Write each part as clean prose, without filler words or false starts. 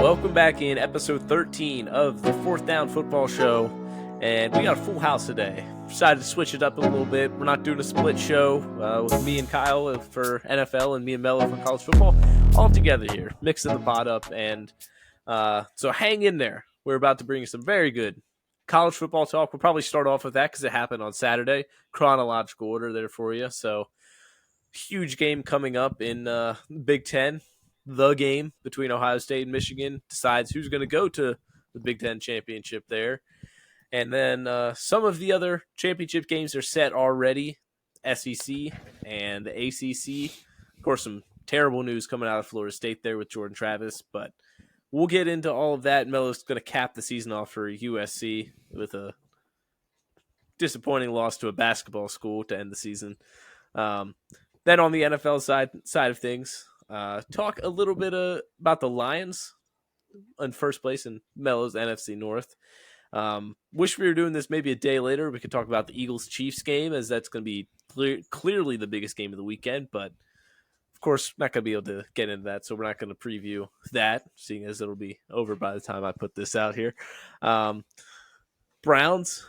Welcome back in episode 13 of the Fourth Down Football Show. And we got a full house today. Decided to switch it up a little bit. We're not doing a split show with me and Kyle for NFL and me and Mello for college football. All together here, mixing the pot up. And so hang in there. We're about to bring you some very good college football talk. We'll probably start off with that because it happened on Saturday. Chronological order there for you. So huge game coming up in Big Ten. The game between Ohio State and Michigan decides who's going to go to the Big Ten championship there. And then some of the other championship games are set already, SEC and the ACC. Of course, some terrible news coming out of Florida State there with Jordan Travis, but we'll get into all of that. Melo's going to cap the season off for USC with a disappointing loss to a basketball school to end the season. Then on the NFL side of things, talk a little bit about the Lions in first place in Melo's NFC North. Wish we were doing this maybe a day later. We could talk about the Eagles-Chiefs game, as that's going to be clearly the biggest game of the weekend. But, of course, not going to be able to get into that, so we're not going to preview that, seeing as it'll be over by the time I put this out here. Browns,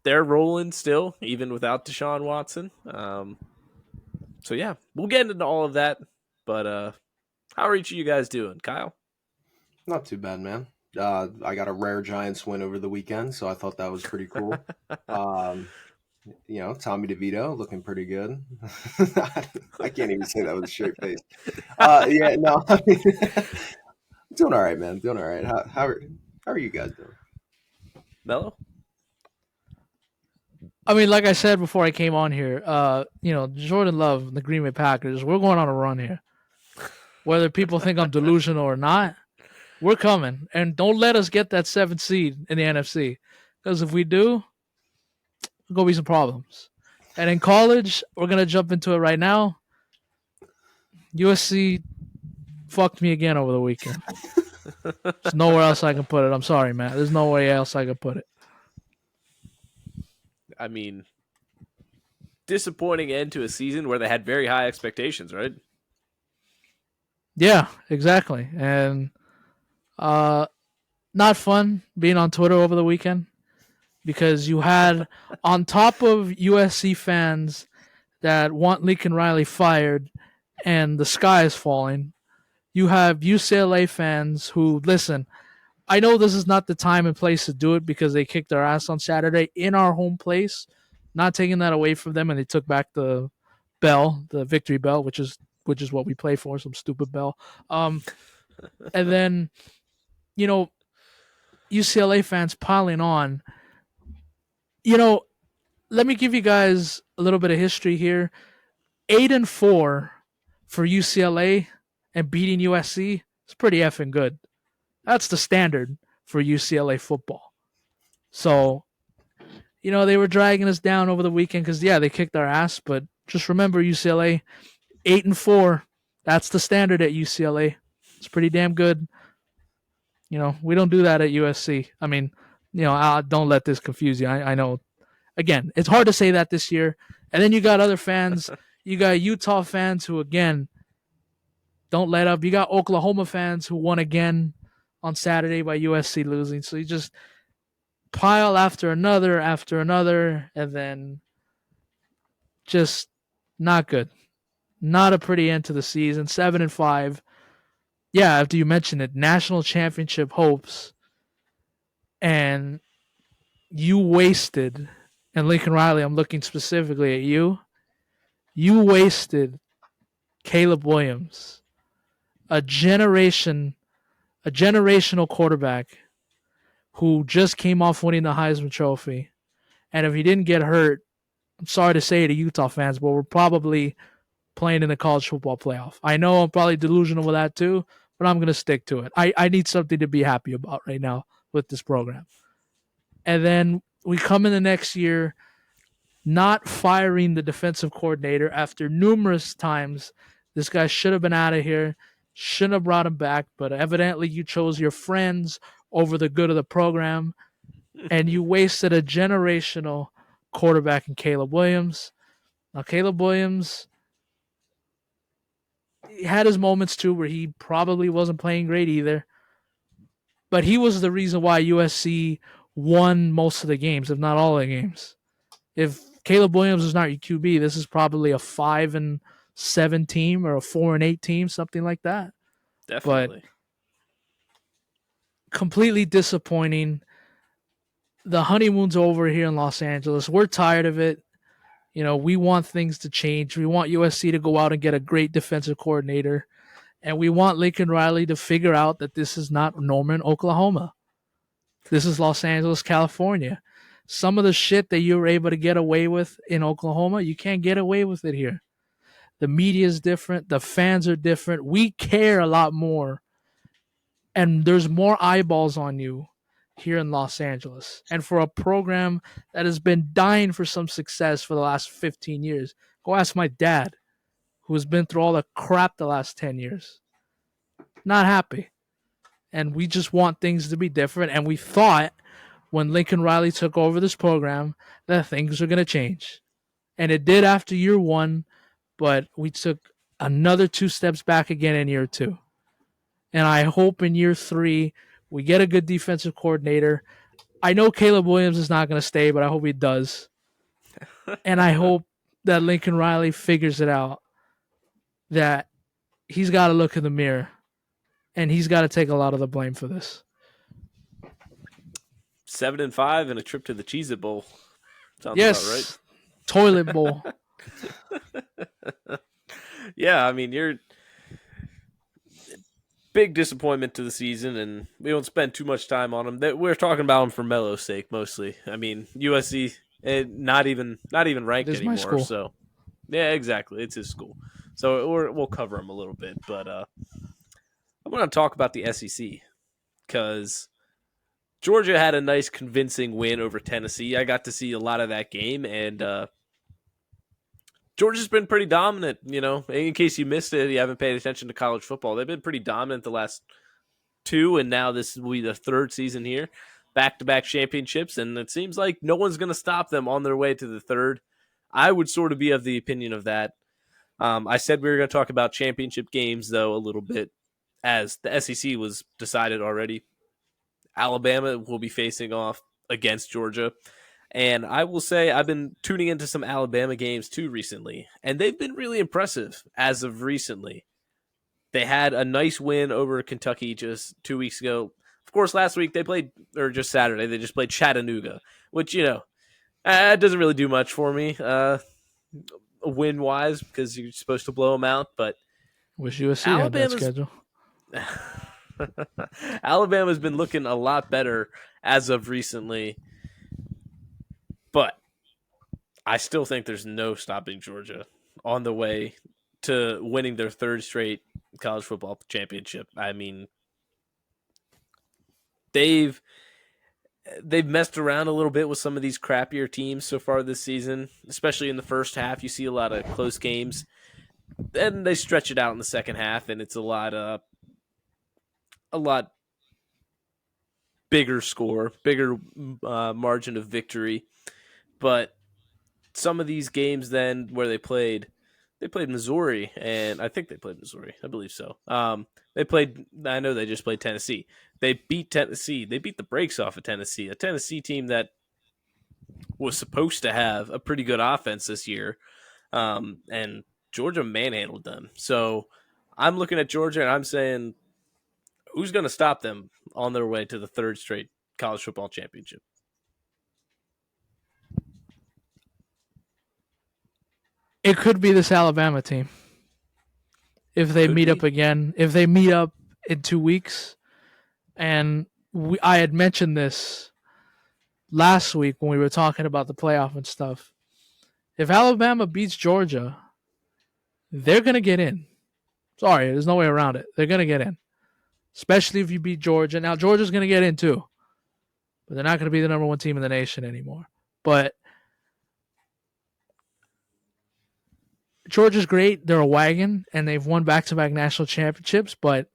they're rolling still, even without Deshaun Watson. So, yeah, we'll get into all of that. But how are each of you guys doing? Kyle? Not too bad, man. I got a rare Giants win over the weekend, so I thought that was pretty cool. Tommy DeVito looking pretty good. I can't even say that with a straight face. I'm doing all right, man. Doing all right. How are you guys doing? Mello? I mean, like I said before I came on here, Jordan Love, the Green Bay Packers, we're going on a run here. Whether people think I'm delusional or not, we're coming. And don't let us get that 7th seed in the NFC. Because if we do, there's going to be some problems. And in college, we're going to jump into it right now. USC fucked me again over the weekend. There's nowhere else I can put it. I'm sorry, man. There's no way else I can put it. I mean, disappointing end to a season where they had very high expectations, right? Yeah, exactly. And not fun being on Twitter over the weekend because you had, on top of USC fans that want Lincoln Riley fired and the sky is falling, you have UCLA fans who, listen, I know this is not the time and place to do it because they kicked our ass on Saturday in our home place, not taking that away from them, and they took back the bell, the victory bell, which is what we play for, some stupid bell. And then, UCLA fans piling on. Let me give you guys a little bit of history here. 8-4 for UCLA and beating USC is pretty effing good. That's the standard for UCLA football. So, they were dragging us down over the weekend because, they kicked our ass. But just remember, UCLA, 8-4. That's the standard at UCLA. It's pretty damn good. We don't do that at USC. I mean, don't let this confuse you. I know. Again, it's hard to say that this year. And then you got other fans. You got Utah fans who, again, don't let up. You got Oklahoma fans who won again on Saturday by USC losing. So you just pile after another, and then just not good. Not a pretty end to the season. 7-5. Yeah, after you mentioned it, national championship hopes. And you wasted, and Lincoln Riley, I'm looking specifically at you. You wasted Caleb Williams, a generational quarterback who just came off winning the Heisman Trophy. And if he didn't get hurt, I'm sorry to say to Utah fans, but we're probably playing in the college football playoff. I know I'm probably delusional with that too, but I'm going to stick to it. I need something to be happy about right now with this program. And then we come in the next year not firing the defensive coordinator after numerous times. This guy should have been out of here, shouldn't have brought him back, but evidently you chose your friends over the good of the program, and you wasted a generational quarterback in Caleb Williams. Now, Caleb Williams, he had his moments too where he probably wasn't playing great either. but he was the reason why USC won most of the games, if not all the games. If Caleb Williams is not your QB, this is probably a 5-7 team or a 4-8 team, something like that. Definitely. But completely disappointing. The honeymoon's over here in Los Angeles. We're tired of it. We want things to change. We want USC to go out and get a great defensive coordinator. And we want Lincoln Riley to figure out that this is not Norman, Oklahoma. This is Los Angeles, California. Some of the shit that you were able to get away with in Oklahoma, you can't get away with it here. The media is different. The fans are different. We care a lot more. And there's more eyeballs on you here in Los Angeles. And for a program that has been dying for some success for the last 15 years, go ask my dad, who has been through all the crap the last 10 years. Not happy. And we just want things to be different. And we thought when Lincoln Riley took over this program that things were going to change. And it did after year one, but we took another 2 steps back again in year 2. And I hope in year 3 we get a good defensive coordinator. I know Caleb Williams is not going to stay, but I hope he does. And I hope that Lincoln Riley figures it out, that he's got to look in the mirror and he's got to take a lot of the blame for this. 7-5 and a trip to the Cheez-It Bowl. Sounds yes, about right. Toilet bowl. Yeah, I mean, you're big disappointment to the season, and we won't spend too much time on them. We're talking about them for Melo's sake mostly. I mean, USC not even ranked It is my anymore. school. So yeah, exactly, it's his school. So we'll cover them a little bit, but I'm going to talk about the SEC because Georgia had a nice convincing win over Tennessee. I got to see a lot of that game, and Georgia's been pretty dominant, In case you missed it, you haven't paid attention to college football. They've been pretty dominant the last 2, and now this will be the 3rd season here. Back-to-back championships, and it seems like no one's going to stop them on their way to the 3rd. I would sort of be of the opinion of that. I said we were going to talk about championship games, though, a little bit, as the SEC was decided already. Alabama will be facing off against Georgia. And I will say I've been tuning into some Alabama games too recently, and they've been really impressive as of recently. They had a nice win over Kentucky just 2 weeks ago. Of course, last week they played, or just Saturday, they just played Chattanooga, which, it doesn't really do much for me win-wise because you're supposed to blow them out. But wish USC had that schedule. Alabama's been looking a lot better as of recently. But I still think there's no stopping Georgia on the way to winning their 3rd straight college football championship. I mean, they've messed around a little bit with some of these crappier teams so far this season, especially in the first half. You see a lot of close games. Then they stretch it out in the second half, and it's a lot bigger score, bigger margin of victory. But some of these games then where they played Missouri, and I think they played Missouri. I believe so. I know they just played Tennessee. They beat Tennessee. They beat the brakes off of Tennessee, a Tennessee team that was supposed to have a pretty good offense this year, and Georgia manhandled them. So I'm looking at Georgia, and I'm saying, who's going to stop them on their way to the 3rd straight college football championship? It could be this Alabama team. If they meet up again, if they meet up in 2 weeks, and I had mentioned this last week when we were talking about the playoff and stuff. If Alabama beats Georgia, they're going to get in. Sorry, there's no way around it. They're going to get in, especially if you beat Georgia. Now, Georgia's going to get in too, but they're not going to be the number 1 team in the nation anymore. But Georgia's great. They're a wagon, and they've won back-to-back national championships, but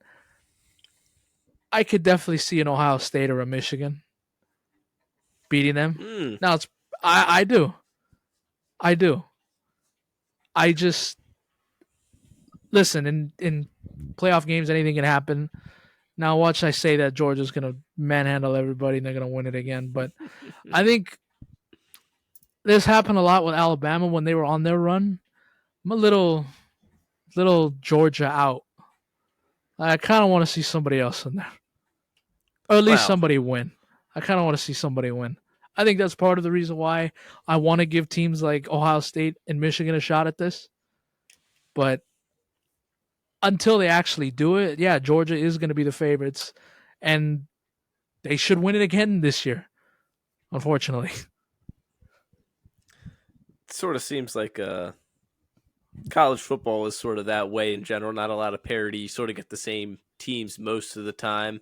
I could definitely see an Ohio State or a Michigan beating them. Now, I do. I just – listen, in playoff games, anything can happen. Now watch I say that Georgia's gonna manhandle everybody and they're gonna win it again. But I think this happened a lot with Alabama when they were on their run. I'm a little Georgia out. I kind of want to see somebody else in there, or at least Well, somebody win. I kind of want to see somebody win. I think that's part of the reason why I want to give teams like Ohio State and Michigan a shot at this. But until they actually do it, yeah, Georgia is going to be the favorites, and they should win it again this year. Unfortunately, it sort of seems like college football is sort of that way in general. Not a lot of parity. You sort of get the same teams most of the time.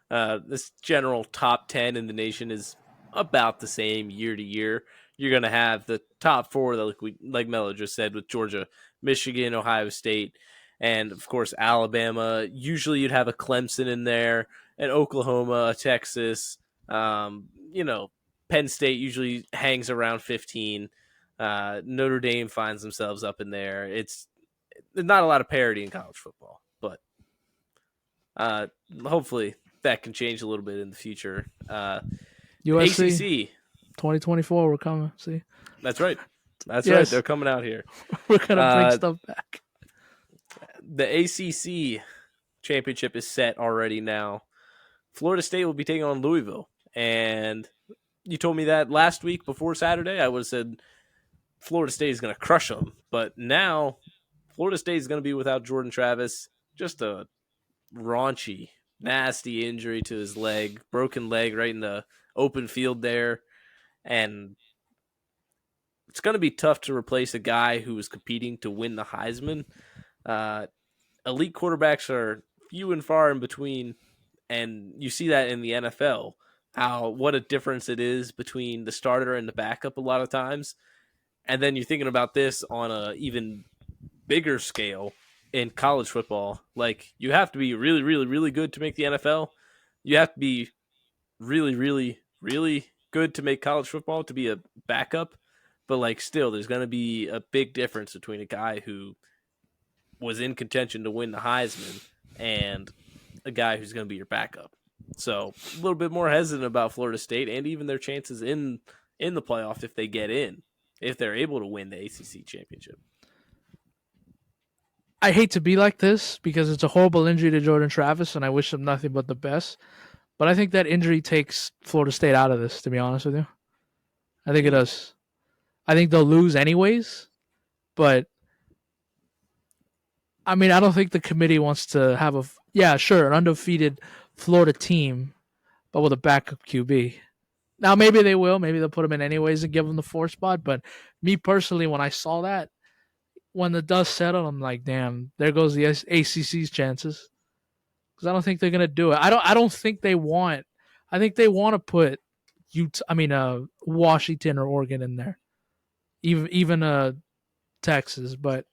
This general top 10 in the nation is about the same year to year. You're going to have the top four, like Mello just said, with Georgia, Michigan, Ohio State, and of course Alabama. Usually you'd have a Clemson in there, an Oklahoma, a Texas. You know, Penn State usually hangs around 15. Notre Dame finds themselves up in there. It's not a lot of parity in college football, but hopefully that can change a little bit in the future. USC ACC. 2024, we're coming. See, That's right. That's right. Yes. They're coming out here. we're gonna bring stuff back. The ACC championship is set already now. Florida State will be taking on Louisville. And you told me that last week before Saturday. I would have said Florida State is going to crush them. But now Florida State is going to be without Jordan Travis. Just a raunchy, nasty injury to his leg. Broken leg right in the open field there. And it's going to be tough to replace a guy who was competing to win the Heisman. Elite quarterbacks are few and far in between, and you see that in the NFL, what a difference it is between the starter and the backup a lot of times. And then you're thinking about this on a even bigger scale in college football. Like, you have to be really, really, really good to make the NFL. You have to be really, really, really good to make college football, to be a backup. But, like, still, there's going to be a big difference between a guy who was in contention to win the Heisman and a guy who's going to be your backup. So a little bit more hesitant about Florida State and even their chances in the playoff if they get in, if they're able to win the ACC championship. I hate to be like this because it's a horrible injury to Jordan Travis, and I wish him nothing but the best. But I think that injury takes Florida State out of this, to be honest with you. I think it does. I think they'll lose anyways, but I mean, I don't think the committee wants to have an undefeated Florida team, but with a backup QB. Now, maybe they will. Maybe they'll put him in anyways and give him the 4 spot. But me personally, when I saw that, when the dust settled, I'm like, damn, there goes the ACC's chances. Because I don't think they're gonna do it. I don't think they want. I think they want to put Washington or Oregon in there, even Texas, but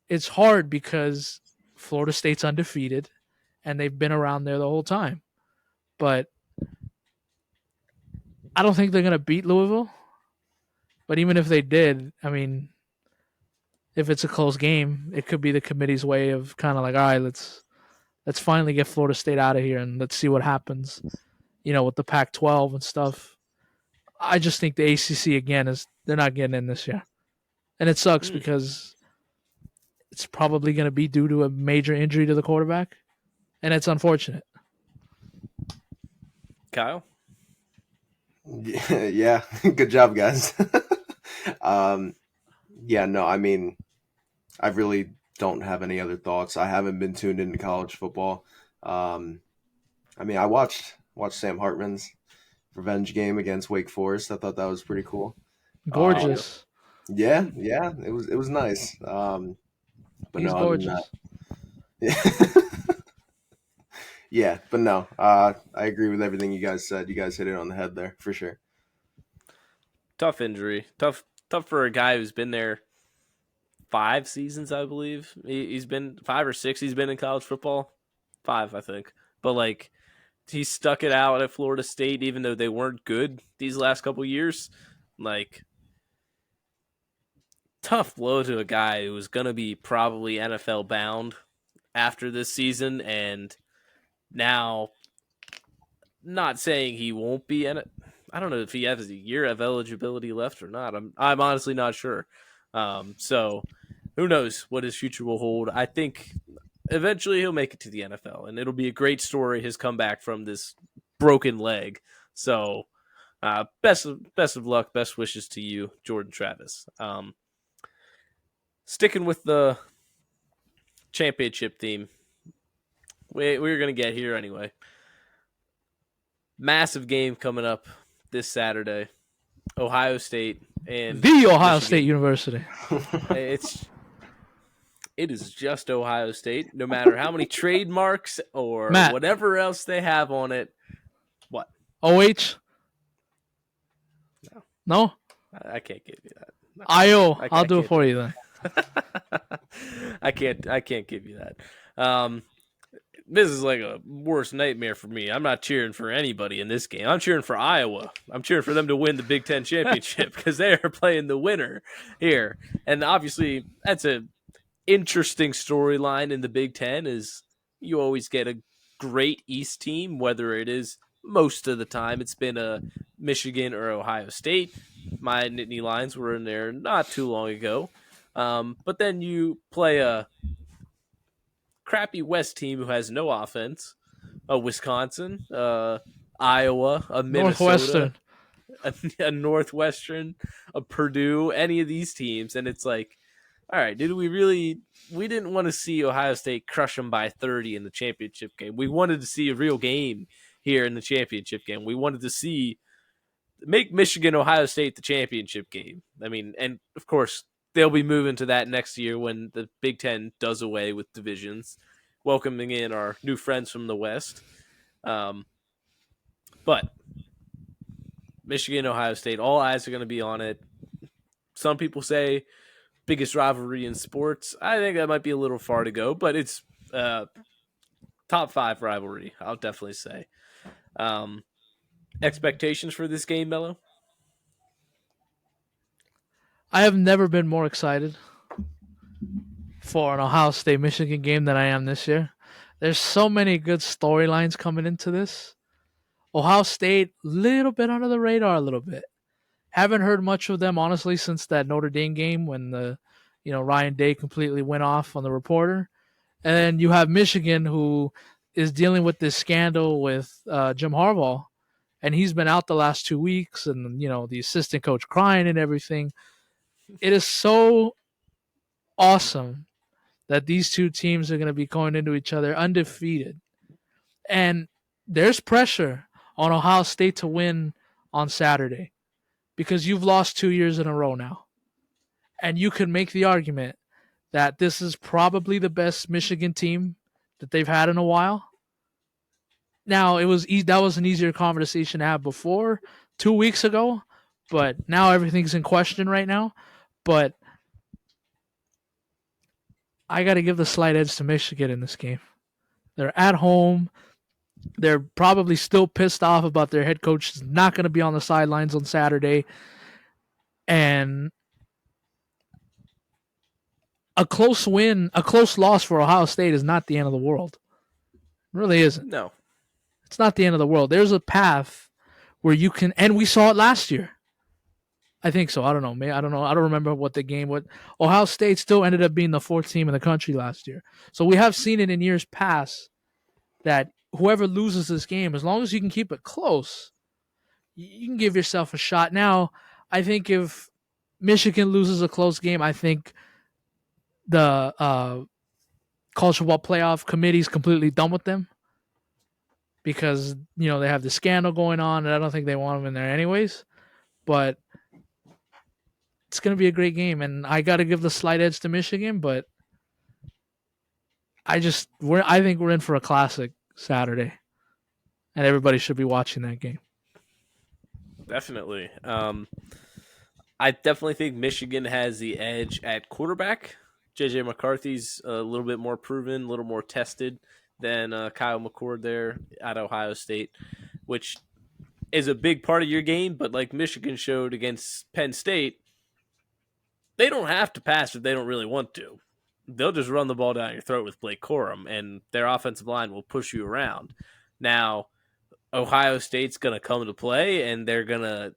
it's hard because Florida State's undefeated and they've been around there the whole time. But I don't think they're going to beat Louisville. But even if they did, I mean, if it's a close game, it could be the committee's way of kind of like, all right, let's finally get Florida State out of here and let's see what happens, with the Pac-12 and stuff. I just think the ACC, again, they're not getting in this year. And it sucks because it's probably going to be due to a major injury to the quarterback, and it's unfortunate. Kyle? Yeah, good job, guys. Yeah, no, I mean, I really don't have any other thoughts. I haven't been tuned into college football. I mean, I watched Sam Hartman's revenge game against Wake Forest. I thought that was pretty cool. Gorgeous. Yeah, it was nice. But He's no, gorgeous. Yeah, but no, I agree with everything you guys said. You guys hit it on the head there for sure. Tough injury. Tough for a guy who's been there 5 seasons, I believe. He's been 5 or 6. He's been in college football. 5, I think. But like, he stuck it out at Florida State, even though they weren't good these last couple years. Like, tough blow to a guy who was going to be probably NFL bound after this season, and Now, not saying he won't be in it. I don't know if he has a year of eligibility left or not. I'm honestly not sure. So who knows what his future will hold. I think eventually he'll make it to the NFL, and it'll be a great story, his comeback from this broken leg. So best of luck, best wishes to you, Jordan Travis. Sticking with the championship theme, we're going to get here anyway. Massive game coming up this Saturday. Ohio State and the Ohio Michigan. State University. It is just Ohio State, no matter how many trademarks or Matt. whatever else they have on it. What? OH? No? I can't give you that. No. IO. I'll do it for you then. I can't give you that. This is like a worst nightmare for me. I'm not cheering for anybody in this game. I'm cheering for Iowa. I'm cheering for them to win the Big Ten championship because they are playing the winner here. And obviously, that's a interesting storyline in the Big Ten. Is you always get a great East team, whether it is most of the time it's been a Michigan or Ohio State. My Nittany Lions were in there not too long ago. But then you play a crappy West team who has no offense, a Wisconsin, Iowa, a Minnesota, a Northwestern, a Purdue, any of these teams, and it's like, all right, we didn't want to see Ohio State crush them by 30 in the championship game. We wanted to see a real game here in the championship game. We wanted to make Michigan, Ohio State the championship game. I mean, and of course, they'll be moving to that next year when the Big Ten does away with divisions, welcoming in our new friends from the West. But Michigan, Ohio State, all eyes are going to be on it. Some people say biggest rivalry in sports. I think that might be a little far to go, but it's top 5 rivalry, I'll definitely say. Expectations for this game, Mello? I have never been more excited for an Ohio State Michigan game than I am this year. There's so many good storylines coming into this. Ohio State, little bit under the radar a little bit. Haven't heard much of them, honestly, since that Notre Dame game when Ryan Day completely went off on the reporter. And then you have Michigan, who is dealing with this scandal with Jim Harbaugh, and he's been out the last 2 weeks, and the assistant coach crying and everything. It is so awesome that these two teams are going to be going into each other undefeated. And there's pressure on Ohio State to win on Saturday because you've lost 2 years in a row now. And you can make the argument that this is probably the best Michigan team that they've had in a while. Now, that was an easier conversation to have before, 2 weeks ago, but now everything's in question right now. But I got to give the slight edge to Michigan in this game. They're at home. They're probably still pissed off about their head coach is not going to be on the sidelines on Saturday. And a close loss for Ohio State is not the end of the world. It really isn't. No. It's not the end of the world. There's a path where you can, and we saw it last year. I think so. I don't know. I don't know. I don't remember what the game was. Ohio State still ended up being the 4th team in the country last year. So we have seen it in years past that whoever loses this game, as long as you can keep it close, you can give yourself a shot. Now, I think if Michigan loses a close game, I think the college football playoff committee is completely done with them because, they have the scandal going on, and I don't think they want them in there anyways. But it's going to be a great game, and I got to give the slight edge to Michigan, but I think we're in for a classic Saturday, and everybody should be watching that game. Definitely. I definitely think Michigan has the edge at quarterback. JJ McCarthy's a little bit more proven, a little more tested than Kyle McCord there at Ohio State, which is a big part of your game, but like Michigan showed against Penn State, they don't have to pass if they don't really want to. they'll just run the ball down your throat with Blake Corum, and their offensive line will push you around. Now, Ohio State's going to come to play, and they're gonna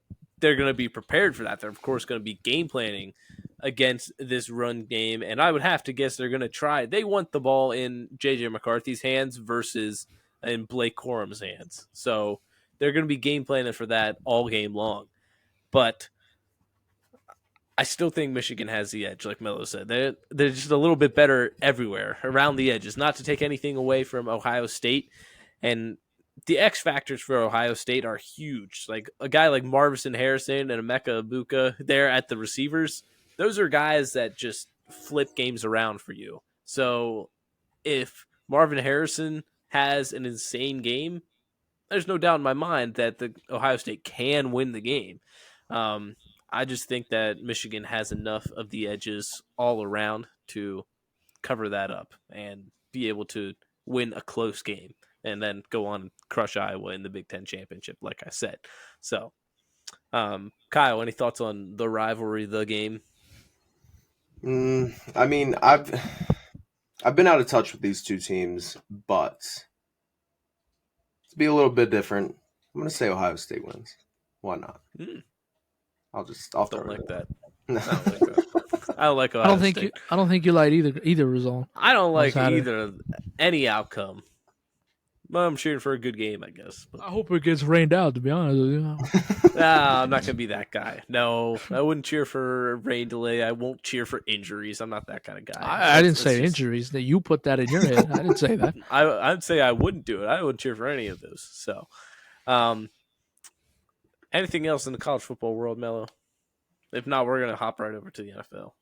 be prepared for that. They're of course going to be game planning against this run game, and I would have to guess they're going to try. They want the ball in JJ McCarthy's hands versus in Blake Corum's hands, so they're going to be game planning for that all game long. But I still think Michigan has the edge, like Melo said. They're just a little bit better everywhere around the edges. Not to take anything away from Ohio State, and the X factors for Ohio State are huge. Like a guy like Marvin Harrison and Emeka Ibuka there at the receivers, those are guys that just flip games around for you. So if Marvin Harrison has an insane game, there's no doubt in my mind that the Ohio State can win the game. I just think that Michigan has enough of the edges all around to cover that up and be able to win a close game and then go on and crush Iowa in the Big Ten championship, like I said. So, Kyle, any thoughts on the rivalry, the game? I mean, I've been out of touch with these two teams, but to be a little bit different, I'm going to say Ohio State wins. Why not? I'll Don't like that. I I don't like that. I don't like Ohio State. I don't think you like either result. I don't like Saturday. either any outcome. Well, I'm cheering for a good game, I guess. But I hope it gets rained out. To be honest with you, I'm not gonna be that guy. No, I wouldn't cheer for rain delay. I won't cheer for injuries. I'm not that kind of guy. I didn't say injuries. That you put that in your head. I didn't say that. I'd say I wouldn't do it. I wouldn't cheer for any of those. So, anything else in the college football world, Mello? If not, we're gonna hop right over to the NFL.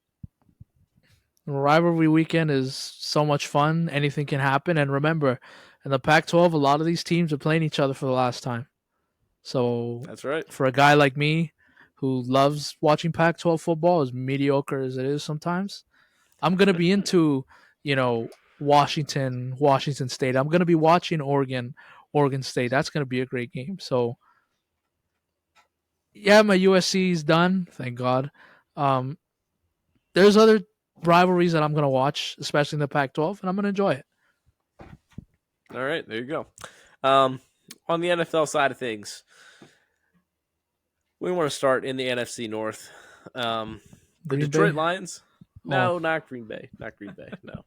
Rivalry weekend is so much fun. Anything can happen. And remember, in the Pac-12, a lot of these teams are playing each other for the last time. So That's right. for a guy like me who loves watching Pac-12 football, as mediocre as it is sometimes, I'm going to be into, Washington State. I'm going to be watching Oregon State. That's going to be a great game. So, yeah, my USC is done. Thank God. There's other rivalries that I'm going to watch, especially in the Pac-12, and I'm going to enjoy it. All right, there you go. On the NFL side of things, we want to start in the NFC North. The Detroit Lions. No, not Green Bay. Not Green Bay. No.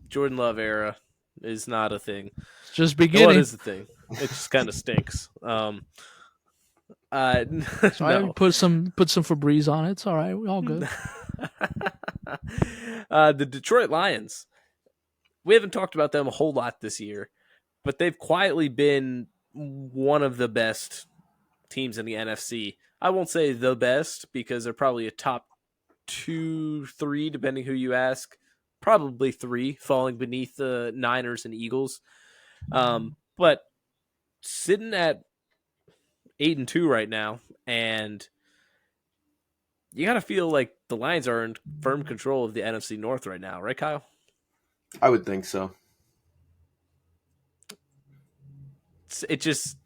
Jordan Love era is not a thing. It's just beginning. What is the thing? It just kind of stinks. So I put some Febreze on it. It's all right. We're all good. The Detroit Lions. We haven't talked about them a whole lot this year, but they've quietly been one of the best teams in the NFC. I won't say the best because they're probably a top 2, 3, depending who you ask. Probably 3, falling beneath the Niners and Eagles. But sitting at 8-2 right now, and you got to feel like the Lions are in firm control of the NFC North right now, right, Kyle? I would think so. It just,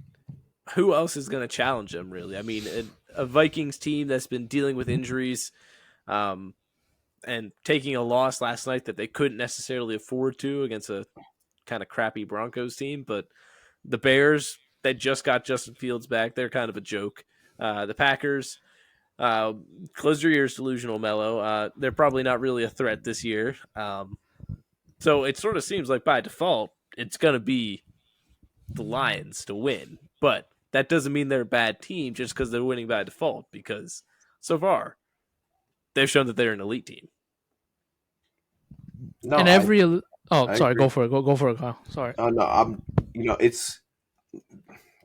who else is going to challenge them, really? I mean, a Vikings team that's been dealing with injuries and taking a loss last night that they couldn't necessarily afford to against a kind of crappy Broncos team. But the Bears, they just got Justin Fields back. They're kind of a joke. The Packers, close your ears, delusional Mello. They're probably not really a threat this year. So it sort of seems like by default, it's going to be the Lions to win. But that doesn't mean they're a bad team just because they're winning by default, because so far they've shown that they're an elite team. No, and I sorry, agree. go for it. Go for it, Kyle. Sorry. No, it's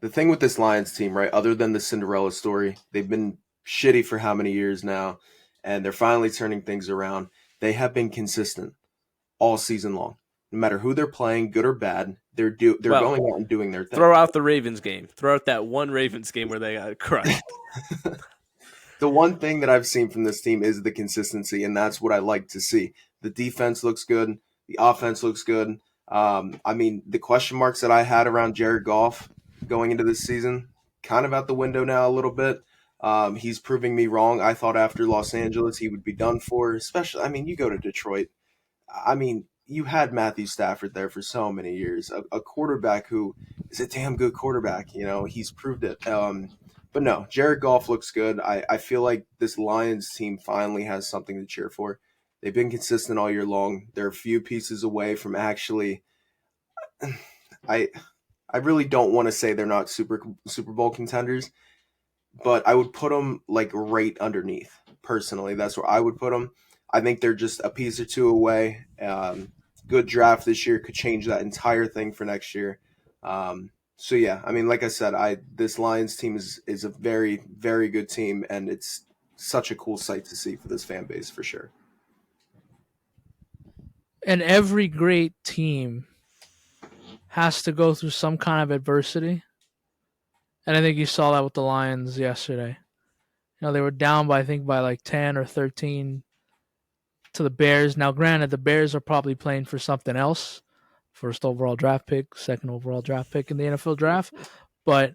the thing with this Lions team, right? Other than the Cinderella story, they've been shitty for how many years now, and they're finally turning things around. They have been consistent all season long. No matter who they're playing, good or bad, they're going out and doing their thing. Throw out the Ravens game. Throw out that one Ravens game where they got crushed. The one thing that I've seen from this team is the consistency, and that's what I like to see. The defense looks good. The offense looks good. I mean, the question marks that I had around Jared Goff going into this season, kind of out the window now a little bit. He's proving me wrong. I thought after Los Angeles he would be done for, especially, I mean, you go to Detroit. I mean, you had Matthew Stafford there for so many years, a quarterback who is a damn good quarterback. You know, he's proved it. But no, Jared Goff looks good. I feel like this Lions team finally has something to cheer for. They've been consistent all year long. They're a few pieces away from actually. I I really don't want to say they're not Super Bowl contenders, but I would put them like right underneath. Personally, that's where I would put them. I think they're just a piece or two away. Good draft this year could change that entire thing for next year. So yeah, I mean, like I said, this Lions team is a very very good team, and it's such a cool sight to see for this fan base for sure. And every great team has to go through some kind of adversity. And I think you saw that with the Lions yesterday. You know, they were down by, I think, by like 10 or 13 to the Bears. Now, granted, the Bears are probably playing for something else. First overall draft pick, second overall draft pick in the NFL draft. But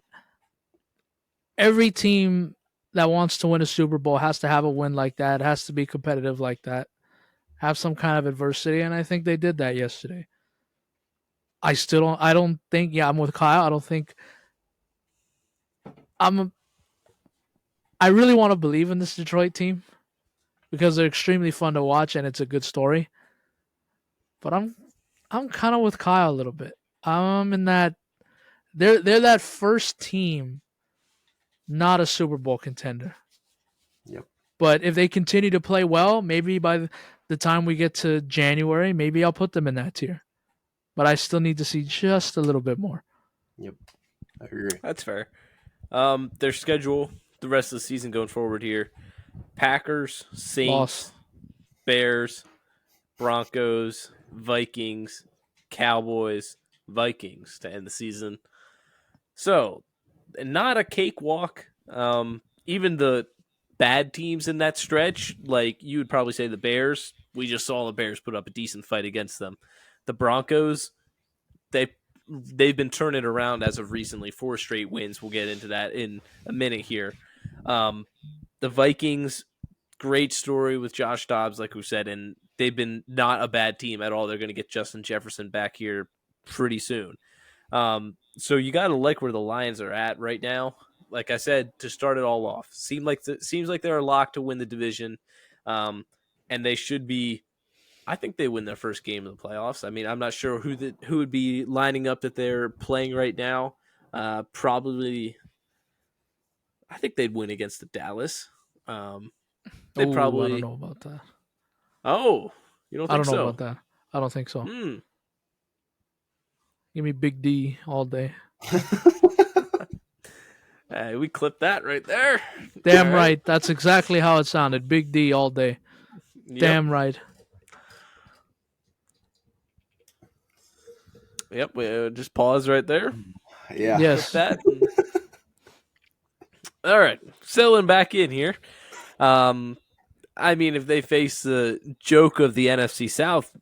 every team that wants to win a Super Bowl has to have a win like that, has to be competitive like that, have some kind of adversity, and I think they did that yesterday. I don't think, yeah, I'm with Kyle. I don't think I really want to believe in this Detroit team because they're extremely fun to watch and it's a good story. But I'm kind of with Kyle a little bit. I'm in that they're that first team, not a Super Bowl contender. Yep. But if they continue to play well, maybe by the time we get to January, maybe I'll put them in that tier. But I still need to see just a little bit more. Yep, I agree. That's fair. Their schedule, the rest of the season going forward here: Packers, Saints, Loss. Bears, Broncos, Vikings, Cowboys, Vikings to end the season. So, not a cakewalk. Even the bad teams in that stretch, like you would probably say the Bears, we just saw the Bears put up a decent fight against them. The Broncos, they've been turning around as of recently, 4 straight wins. We'll get into that in a minute here. The Vikings, great story with Josh Dobbs, like we said, and they've been not a bad team at all. They're going to get Justin Jefferson back here pretty soon. So you got to like where the Lions are at right now. Like I said, to start it all off, seems like they're locked to win the division, and they should be. I think they win their first game of the playoffs. I mean, I'm not sure who would be lining up that they're playing right now. Probably, I think they'd win against the Dallas. They I probably. don't know about that. Oh, you don't think I don't know so? about that. I don't think so. Hmm. Give me Big D all day. Hey, we clipped that right there. Damn All right. That's exactly how it sounded. Big D all day. Yep. Damn right. Yep. We just pause right there. Yeah. Yes. That. All right, settling back in here. I mean, if they face the joke of the NFC South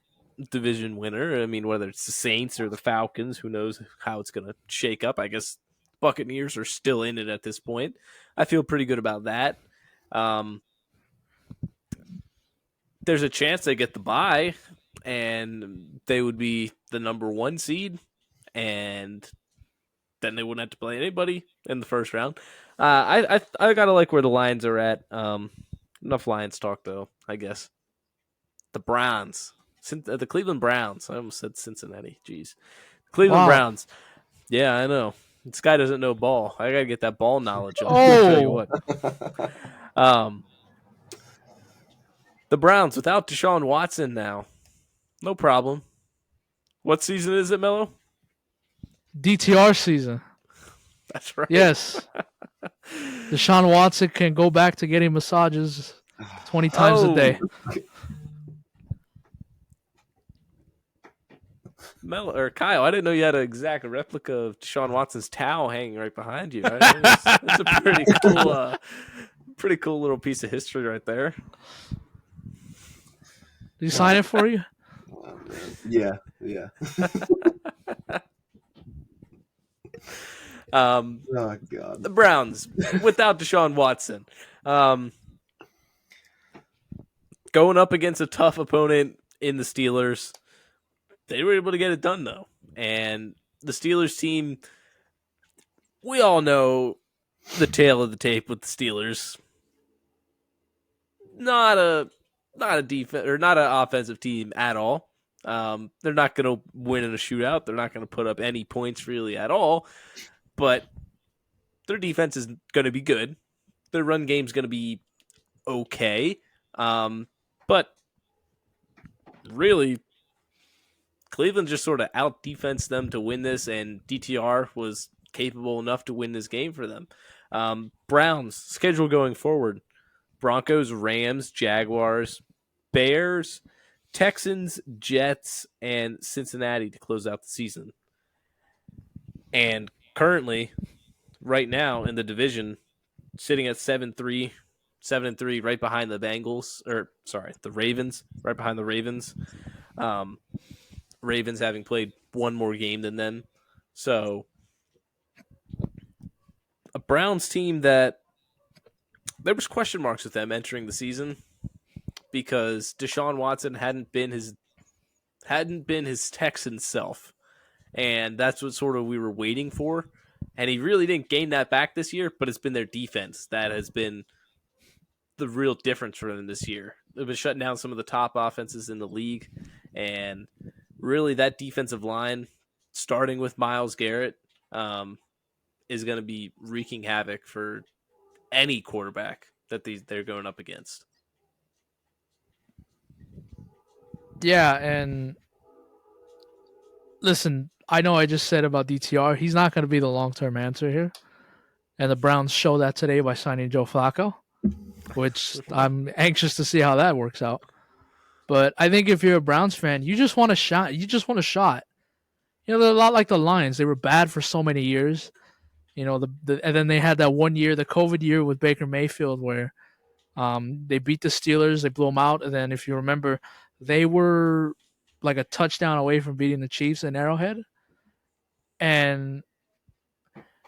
division winner, I mean, whether it's the Saints or the Falcons, who knows how it's going to shake up. I guess Buccaneers are still in it at this point. I feel pretty good about that. There's a chance they get the bye, and they would be the number 1 seed, and then they wouldn't have to play anybody in the first round. I gotta like where the Lions are at. Enough Lions talk though, I guess. The Browns, the Cleveland Browns. I almost said Cincinnati. Jeez, Cleveland Browns. Yeah, I know. This guy doesn't know ball. I gotta get that ball knowledge. I'll tell you what. The Browns without Deshaun Watson now, no problem. What season is it, Mello? DTR season. That's right. Yes. Deshaun Watson can go back to getting massages 20 times a day. Mel or Kyle, I didn't know you had an exact replica of Deshaun Watson's towel hanging right behind you. That's a pretty cool little piece of history right there. Did he sign it for you? Yeah. Oh God. The Browns without Deshaun Watson, going up against a tough opponent in the Steelers. They were able to get it done, though. And the Steelers team, we all know the tale of the tape with the Steelers. Not a defense or not an offensive team at all. They're not going to win in a shootout. They're not going to put up any points really at all. But their defense is going to be good. Their run game's going to be okay. But really, Cleveland just sort of out-defensed them to win this, and DTR was capable enough to win this game for them. Browns, schedule going forward. Broncos, Rams, Jaguars, Bears, Texans, Jets, and Cincinnati to close out the season. And currently, right now in the division, sitting at 7-3, right behind the the Ravens, right behind the Ravens. Ravens having played one more game than them. So a Browns team that there was question marks with them entering the season because Deshaun Watson hadn't been his Texan self. And that's what sort of we were waiting for. And he really didn't gain that back this year, but it's been their defense that has been the real difference for them this year. They've been shutting down some of the top offenses in the league. And really that defensive line, starting with Myles Garrett, is going to be wreaking havoc for any quarterback that they're going up against. Yeah, and listen, I know I just said about DTR, he's not going to be the long-term answer here. And the Browns show that today by signing Joe Flacco, which I'm anxious to see how that works out. But I think if you're a Browns fan, you just want a shot. You just want a shot. You know, they're a lot like the Lions. They were bad for so many years. You know, and then they had that one year, the COVID year with Baker Mayfield, where they beat the Steelers, they blew them out, and then if you remember, they were like a touchdown away from beating the Chiefs in Arrowhead. And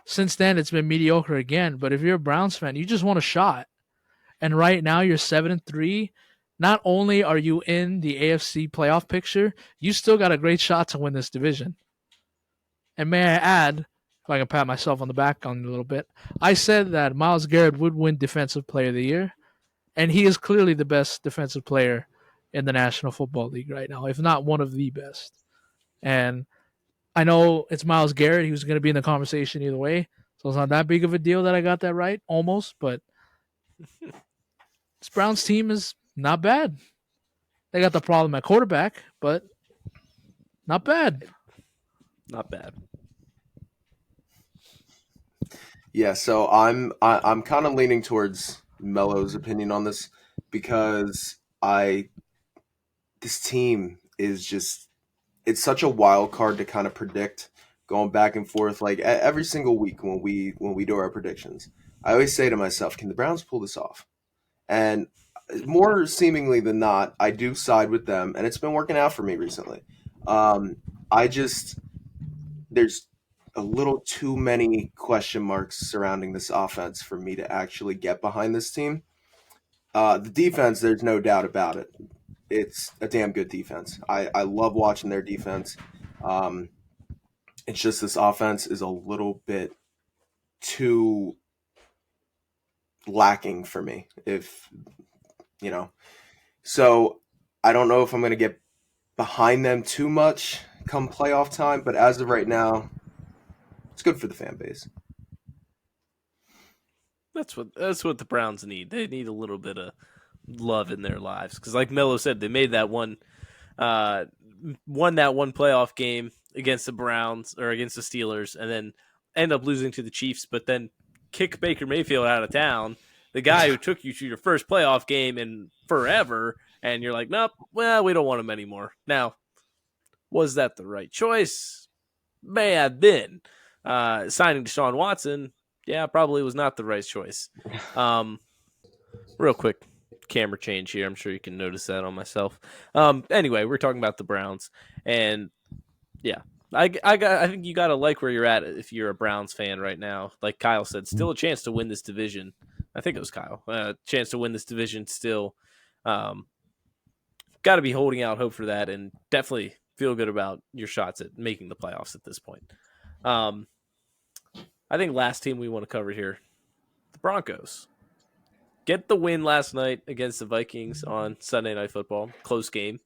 since then, it's been mediocre again. But if you're a Browns fan, you just want a shot. And right now, you're 7-3. Not only are you in the AFC playoff picture, you still got a great shot to win this division. And may I add, if I can pat myself on the back on a little bit, I said that Myles Garrett would win Defensive Player of the Year, and he is clearly the best defensive player in the National Football League right now, if not one of the best. And I know it's Myles Garrett. He was going to be in the conversation either way, so it's not that big of a deal that I got that right, almost, but this Browns team is not bad. They got the problem at quarterback, but not bad. Not bad. Yeah, so I'm kind of leaning towards Mello's opinion on this because this team is just, it's such a wild card to kind of predict, going back and forth like every single week when we do our predictions. I always say to myself, can the Browns pull this off? And more seemingly than not, I do side with them, and it's been working out for me recently. There's a little too many question marks surrounding this offense for me to actually get behind this team. The defense, there's no doubt about it. It's a damn good defense. I love watching their defense. It's just this offense is a little bit too lacking for me, if you know. So I don't know if I'm going to get behind them too much come playoff time, but as of right now, it's good for the fan base. That's what the Browns need. They need a little bit of love in their lives because, like Melo said, they made that won that one playoff game against the Browns or against the Steelers, and then end up losing to the Chiefs. But then kick Baker Mayfield out of town, the guy who took you to your first playoff game in forever, and you're like, nope, well, we don't want him anymore. Now, was that the right choice? May have been. Signing Deshaun Watson, yeah, probably was not the right choice. Real quick camera change here. I'm sure you can notice that on myself. Anyway, we're talking about the Browns, and yeah, I think you got to like where you're at if you're a Browns fan right now. Like Kyle said, still a chance to win this division. I think it was Kyle. Chance to win this division still. got to be holding out hope for that, and definitely feel good about your shots at making the playoffs at this point. I think last team we want to cover here, the Broncos. Get the win last night against the Vikings on Sunday Night Football. Close game.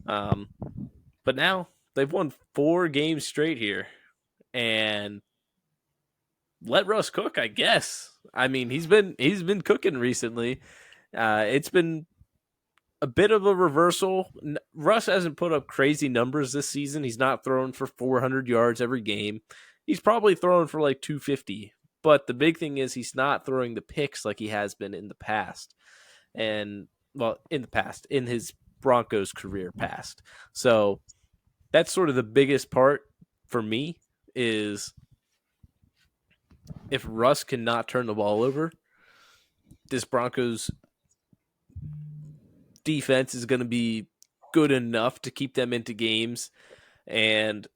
But now they've won 4 games straight here. And let Russ cook, I guess. I mean, he's been cooking recently. It's been a bit of a reversal. Russ hasn't put up crazy numbers this season. He's not throwing for 400 yards every game. He's probably throwing for like 250. But the big thing is he's not throwing the picks like he has been in the past. And, well, in his Broncos career past. So that's sort of the biggest part for me is if Russ cannot turn the ball over, this Broncos defense is going to be good enough to keep them into games. And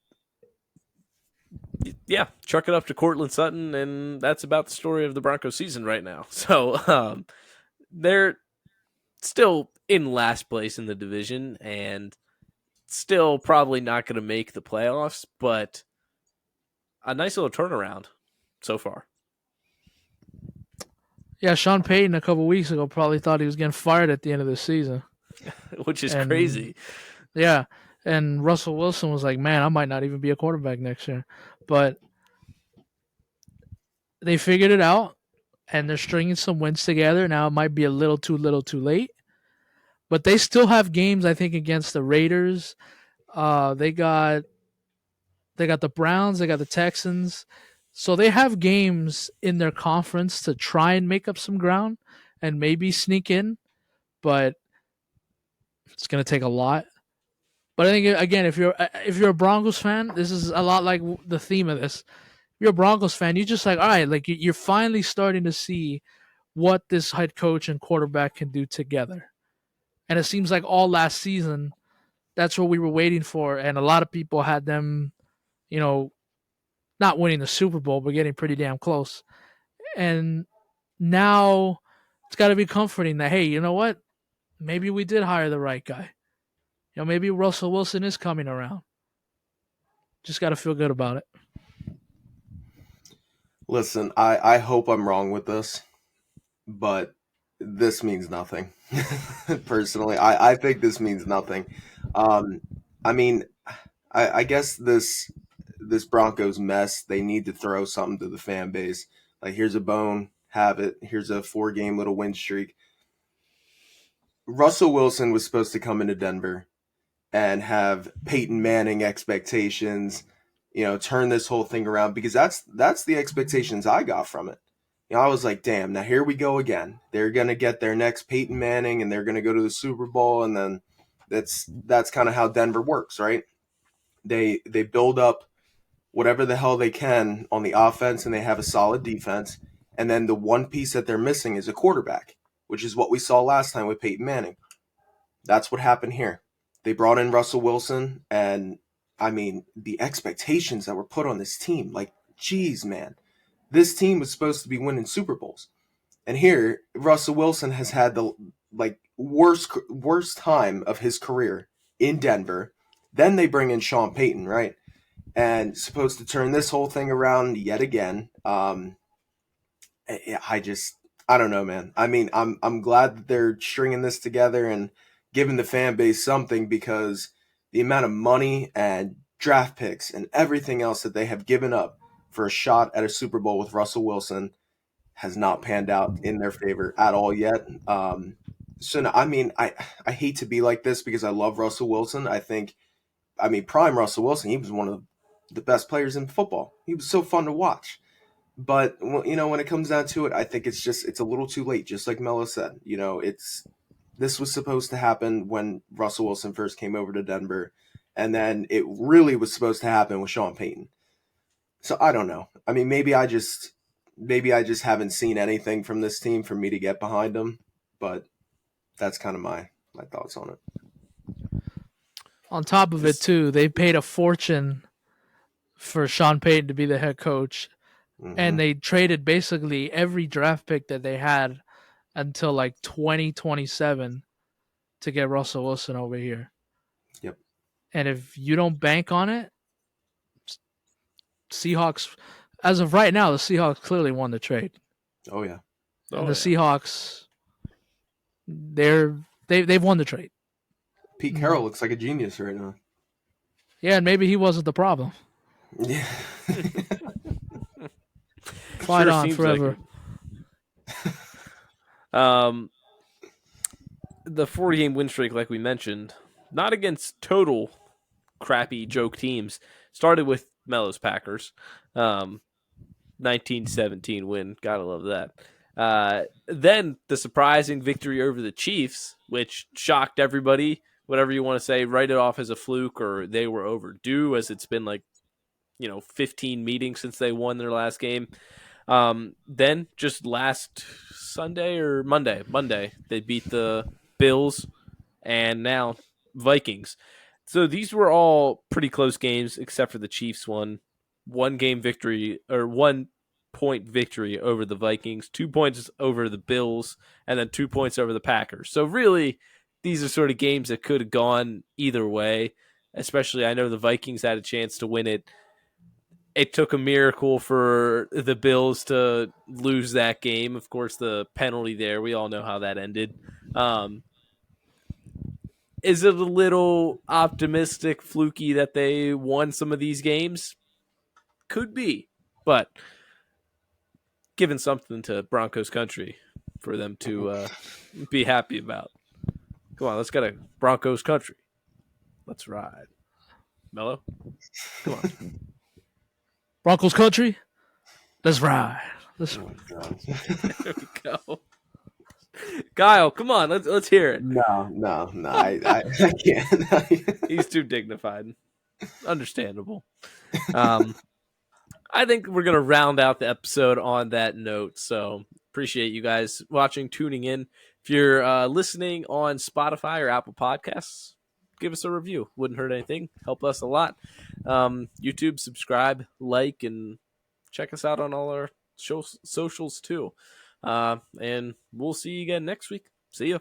yeah, chuck it up to Courtland Sutton, and that's about the story of the Broncos season right now. So they're still in last place in the division and still probably not going to make the playoffs, but a nice little turnaround so far. Yeah, Sean Payton a couple weeks ago probably thought he was getting fired at the end of the season. Which is crazy. Yeah, and Russell Wilson was like, man, I might not even be a quarterback next year. But they figured it out, and they're stringing some wins together. Now it might be a little too late. But they still have games, I think, against the Raiders. They got the Browns, they got the Texans. So they have games in their conference to try and make up some ground and maybe sneak in, but it's going to take a lot. But I think, again, if you're a Broncos fan, this is a lot like the theme of this. If you're a Broncos fan, you're just like, all right, like you're finally starting to see what this head coach and quarterback can do together. And it seems like all last season, that's what we were waiting for. And a lot of people had them, not winning the Super Bowl, but getting pretty damn close. And now it's got to be comforting that, hey, you know what? Maybe we did hire the right guy. Maybe Russell Wilson is coming around. Just got to feel good about it. Listen, I hope I'm wrong with this, but this means nothing. Personally, I think this means nothing. I mean, I guess this Broncos mess, they need to throw something to the fan base. Like, here's a bone, have it. Here's a 4-game little win streak. Russell Wilson was supposed to come into Denver and have Peyton Manning expectations, turn this whole thing around, because that's the expectations I got from it. I was like, damn, now here we go again. They're going to get their next Peyton Manning and they're going to go to the Super Bowl, and then that's kind of how Denver works, right? They build up whatever the hell they can on the offense, and they have a solid defense. And then the one piece that they're missing is a quarterback, which is what we saw last time with Peyton Manning. That's what happened here. They brought in Russell Wilson, and I mean, the expectations that were put on this team, like, geez, man, this team was supposed to be winning Super Bowls. And here, Russell Wilson has had the worst time of his career in Denver. Then they bring in Sean Payton, right? And supposed to turn this whole thing around yet again. I don't know, man. I mean, I'm glad that they're stringing this together and giving the fan base something, because the amount of money and draft picks and everything else that they have given up for a shot at a Super Bowl with Russell Wilson has not panned out in their favor at all yet. I mean, I hate to be like this because I love Russell Wilson. Prime Russell Wilson, he was one of the best players in football. He was so fun to watch. But, when it comes down to it, I think it's a little too late, just like Mello said. This was supposed to happen when Russell Wilson first came over to Denver, and then it really was supposed to happen with Sean Payton. So I don't know. I mean, maybe I just haven't seen anything from this team for me to get behind them, but that's kind of my thoughts on it. On top of it, too, they paid a fortune for Sean Payton to be the head coach, and they traded basically every draft pick that they had until like 2027 to get Russell Wilson over here. Yep. And if you don't bank on it, Seahawks, as of right now, the Seahawks clearly won the trade. Oh yeah. And the Seahawks, they've won the trade. Pete Carroll looks like a genius right now. Yeah, and maybe he wasn't the problem. Yeah. Fight on forever. The 4-game win streak, like we mentioned, not against total crappy joke teams. Started with Melo's Packers. 19-17 win. Gotta love that. Then the surprising victory over the Chiefs, which shocked everybody. Whatever you want to say, write it off as a fluke or they were overdue, as it's been 15 meetings since they won their last game. Then just last Sunday or Monday, they beat the Bills and now Vikings. So these were all pretty close games except for the Chiefs one. 1 point victory over the Vikings, 2 points over the Bills, and then 2 points over the Packers. So really, these are sort of games that could have gone either way, especially I know the Vikings had a chance to win it. It took a miracle for the Bills to lose that game. Of course, the penalty there, we all know how that ended. Is it a little optimistic, fluky that they won some of these games? Could be, but given something to Broncos country for them to be happy about. Come on, let's get a Broncos country. Let's ride. Mello? Come on. Broncos country? Let's ride. Oh my God. There we go. Kyle, come on, let's hear it. No. I can't. He's too dignified. Understandable. I think we're going to round out the episode on that note. So appreciate you guys watching, tuning in. If you're listening on Spotify or Apple Podcasts, give us a review. Wouldn't hurt anything. Help us a lot. YouTube, subscribe, like, and check us out on all our socials too. And we'll see you again next week. See ya.